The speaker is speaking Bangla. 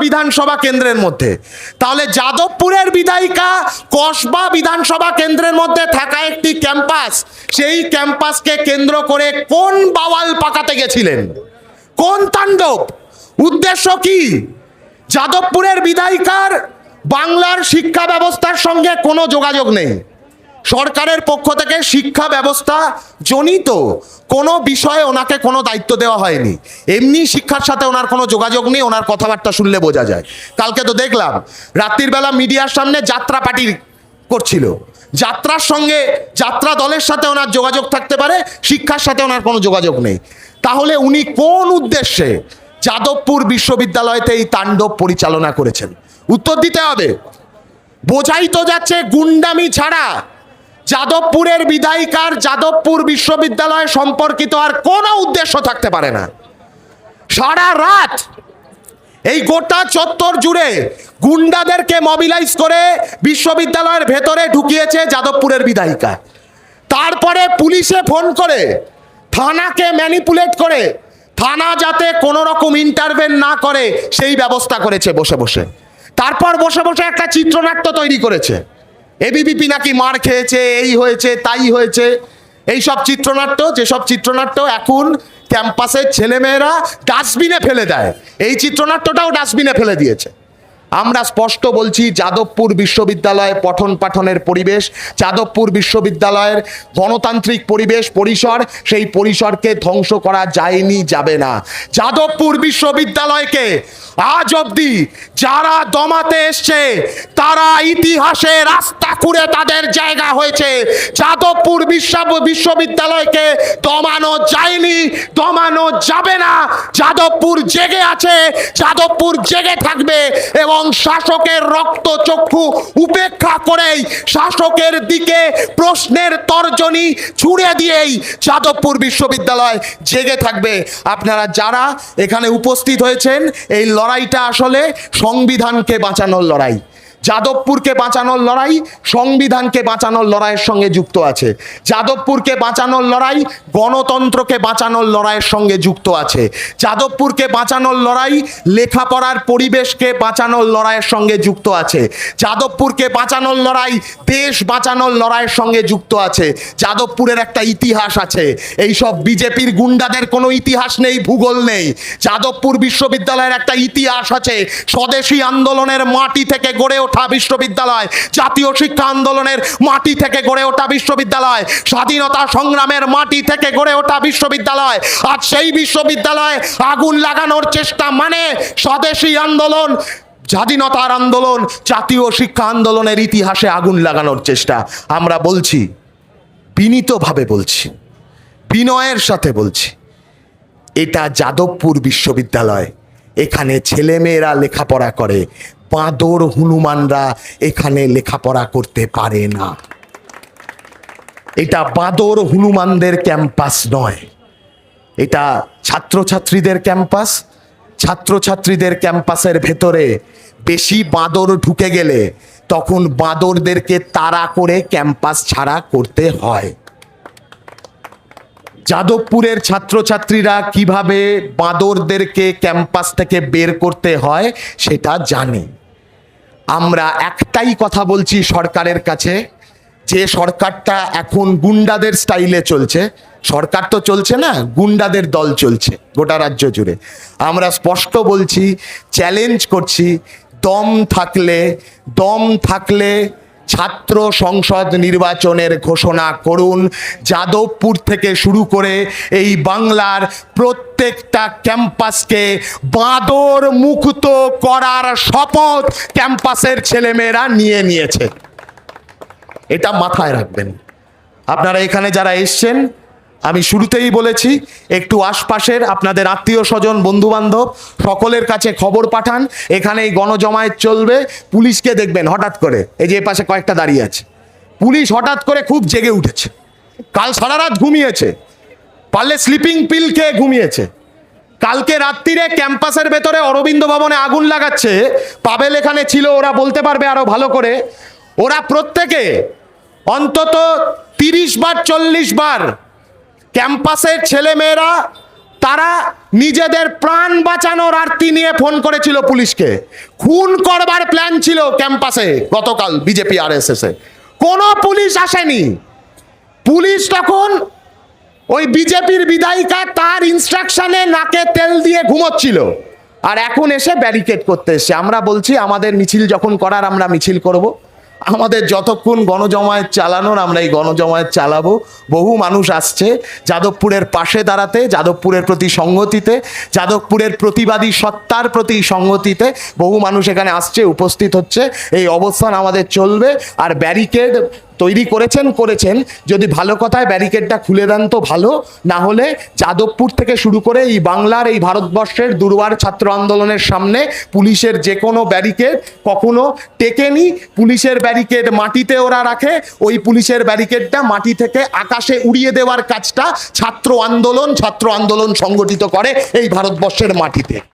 বিধানসভা কেন্দ্রের মধ্যে, তাহলে যাদবপুরের বিধায়িকা কসবা বিধানসভা কেন্দ্রের মধ্যে থাকা একটি ক্যাম্পাস, সেই ক্যাম্পাসকে কেন্দ্র করে কোন বাওয়াল পাকাতে গেছিলেন, কোন তাণ্ডব, উদ্দেশ্য কি? যাদবপুরের বিধায়িকার বাংলার শিক্ষা ব্যবস্থার সঙ্গে কোনো যোগাযোগ নেই। সরকারের পক্ষ থেকে শিক্ষা ব্যবস্থা জনিত কোনো বিষয়ে ওনাকে কোনো দায়িত্ব দেওয়া হয়নি। এমনি শিক্ষার সাথে ওনার কোনো যোগাযোগ নেই, ওনার কথাবার্তা শুনলে বোঝা যায়। কালকে তো দেখলাম রাত্রির বেলা মিডিয়ার সামনে যাত্রা পার্টি করছিল। যাত্রার সঙ্গে, যাত্রা দলের সাথে ওনার যোগাযোগ থাকতে পারে, শিক্ষার সাথে ওনার কোনো যোগাযোগ নেই। তাহলে উনি কোন উদ্দেশ্যে যাদবপুর বিশ্ববিদ্যালয়তে এই তাণ্ডব পরিচালনা করেছেন? উত্তর দিতে হবে। বোঝাই তো যাচ্ছে গুন্ডামি ছাড়া যাদবপুরের বিধায়িকার যাদবপুর বিশ্ববিদ্যালয় সম্পর্কিত আর কোনো উদ্দেশ্য থাকতে পারে না। সারা রাত এই গোটা চত্বর জুড়ে গুন্ডাদেরকে মোবিলাইজ করে বিশ্ববিদ্যালয়ের ভেতরে ঢুকিয়েছে যাদবপুরের বিধায়িকা। তারপরে পুলিশে ফোন করে, থানাকে ম্যানিপুলেট করে, থানা যাতে কোনো রকম ইন্টারভেন না করে সেই ব্যবস্থা করেছে বসে বসে। তারপর বসে বসে একটা চিত্রনাট্য তৈরি করেছে। এবিভিপি নাকি মার খেয়েছে, এই হয়েছে, তাই হয়েছে, এইসব চিত্রনাট্য, যেসব চিত্রনাট্য এখন ক্যাম্পাসের ছেলেমেয়েরা ডাস্টবিনে ফেলে দেয়, এই চিত্রনাট্যটাও ডাস্টবিনে ফেলে দিয়েছে। আমরা স্পষ্ট বলছি, যাদবপুর বিশ্ববিদ্যালয়ে পঠন পাঠনের পরিবেশ, যাদবপুর বিশ্ববিদ্যালয়ের গণতান্ত্রিক পরিবেশ, পরিসর, সেই পরিসরকে ধ্বংস করা যায়নি, যাবে না। যাদবপুর বিশ্ববিদ্যালয়কে আজ অবধি যারা দমাতে এসছে তারা ইতিহাসে রাস্তা খুঁড়ে তাদের জায়গা হয়েছে। যাদবপুর বিশ্ববিদ্যালয়কে দমানো যায়নি, দমানো যাবে না। যাদবপুর জেগে আছে, যাদবপুর জেগে থাকবে এবং শাসকের রক্তচক্ষু উপেক্ষা করেই, শাসকের দিকে প্রশ্নের তর্জনী ছুড়ে দিয়েই যাদবপুর বিশ্ববিদ্যালয় জেগে থাকবে। আপনারা যারা এখানে উপস্থিত হয়েছেন, এই লড়াইটা আসলে সংবিধানকে বাঁচানোর লড়াই। যাদবপুরকে বাঁচানোর লড়াই সংবিধানকে বাঁচানোর লড়াইয়ের সঙ্গে যুক্ত আছে। যাদবপুরকে বাঁচানোর লড়াই গণতন্ত্রকে বাঁচানোর লড়াইয়ের সঙ্গে যুক্ত আছে। যাদবপুরকে বাঁচানোর লড়াই লেখাপড়ার পরিবেশকে বাঁচানোর লড়াইয়ের সঙ্গে যুক্ত আছে। যাদবপুরকে বাঁচানোর লড়াই দেশ বাঁচানোর লড়াইয়ের সঙ্গে যুক্ত আছে। যাদবপুরের একটা ইতিহাস আছে, এইসব বিজেপির গুন্ডাদের কোনো ইতিহাস নেই, ভূগোল নেই। যাদবপুর বিশ্ববিদ্যালয়ের একটা ইতিহাস আছে, স্বদেশী আন্দোলনের মাটি থেকে গড়ে ওঠা বিশ্ববিদ্যালয়, জাতীয় শিক্ষা আন্দোলনের মাটি থেকে গড়ে ওঠা বিশ্ববিদ্যালয়, স্বাধীনতা সংগ্রামের মাটি থেকে গড়ে ওঠা বিশ্ববিদ্যালয়। আজ সেই বিশ্ববিদ্যালয়ে আগুন লাগানোর চেষ্টা মানে স্বদেশী আন্দোলন, স্বাধীনতার আন্দোলন, জাতীয় শিক্ষা আন্দোলনের ইতিহাসে আগুন লাগানোর চেষ্টা। আমরা বলছি, বিনীতভাবে বলছি, বিনয়ের সাথে বলছি, এটা যাদবপুর বিশ্ববিদ্যালয়। এখানে ছেলেমেয়েরা লেখাপড়া করে, বাঁদর হনুমানরা এখানে লেখাপড়া করতে পারে না। এটা বাঁদর হনুমানদের ক্যাম্পাস নয়, এটা ছাত্রছাত্রীদের ক্যাম্পাস। ছাত্রছাত্রীদের ক্যাম্পাসের ভেতরে বেশি বাঁদর ঢুকে গেলে তখন বাঁদরদেরকে তাড়া করে ক্যাম্পাস ছাড়া করতে হয়। যাদবপুরের ছাত্রছাত্রীরা কিভাবে বাঁদরদেরকে ক্যাম্পাস থেকে বের করতে হয় সেটা জানে। আমরা একটাই কথা বলছি সরকারের কাছে, যে সরকারটা এখন গুন্ডাদের স্টাইলে চলছে, সরকার তো চলছে না, গুন্ডাদের দল চলছে গোটা রাজ্য জুড়ে। আমরা স্পষ্ট বলছি, চ্যালেঞ্জ করছি, দম থাকলে ছাত্র সংসদ নির্বাচনের ঘোষণা করুন। যাদবপুর থেকে শুরু করে এই বাংলার প্রত্যেকটা ক্যাম্পাসকে বাঁদর মুক্ত করার শপথ ক্যাম্পাসের ছেলেমেয়েরা নিয়েছে। এটা মাথায় রাখবেন। আপনারা এখানে যারা এসছেন, আমি শুরুতেই বলেছি, একটু আশপাশের আপনাদের আত্মীয় স্বজন, বন্ধু বান্ধব সকলের কাছে খবর পাঠান। এখানে এই গণজমায়েত চলবে, পুলিশকে দেখবেন হঠাৎ করে, এই যে পাশে কয়েকটা দাঁড়িয়ে আছে, পুলিশ হঠাৎ করে খুব জেগে উঠেছে। কাল সারা রাত ঘুমিয়েছে, পারলে স্লিপিং পিল খেয়ে ঘুমিয়েছে। কালকে রাত্রিরে ক্যাম্পাসের ভেতরে অরবিন্দ ভবনে আগুন লাগাচ্ছে, পাবেল এখানে ছিল, ওরা বলতে পারবে আরো ভালো করে। ওরা প্রত্যেকে অন্তত 30 বার 40 বার ক্যাম্পাসের ছেলেমেয়েরা তারা নিজেদের প্রাণ বাঁচানোর আরতি নিয়ে ফোন করেছিল পুলিশকে। খুন করবার প্ল্যান ছিল ক্যাম্পাসে গতকাল বিজেপি আরএসএস এ, কোনো পুলিশ আসেনি। পুলিশ তখন ওই বিজেপির বিধায়িকা তার ইনস্ট্রাকশনে নাকে তেল দিয়ে ঘুমোচ্ছিল, আর এখন এসে ব্যারিকেড করতে এসছে। আমরা বলছি আমাদের মিছিল যখন করার আমরা মিছিল করব, আমাদের যতক্ষণ গণজমায়েত চালানোর আমরা এই গণজমায়েত চালাবো। বহু মানুষ আসছে যাদবপুরের পাশে দাঁড়াতে, যাদবপুরের প্রতি সংগতিতে, যাদবপুরের প্রতিবাদী সত্তার প্রতি সংগতিতে বহু মানুষ এখানে আসছে, উপস্থিত হচ্ছে। এই অবস্থান আমাদের চলবে। আর ব্যারিকেড তৈরি করেছেন, যদি ভালো কথায় ব্যারিকেডটা খুলে দেন তো ভালো, না হলে যাদবপুর থেকে শুরু করে এই বাংলার, এই ভারতবর্ষের দুর্বার ছাত্র আন্দোলনের সামনে পুলিশের যে কোনো ব্যারিকেড কখনো টেকেনি। পুলিশের ব্যারিকেড মাটিতে ওরা রাখে, ওই পুলিশের ব্যারিকেডটা মাটি থেকে আকাশে উড়িয়ে দেওয়ার কাজটা ছাত্র আন্দোলন সংগঠিত করে এই ভারতবর্ষের মাটিতে।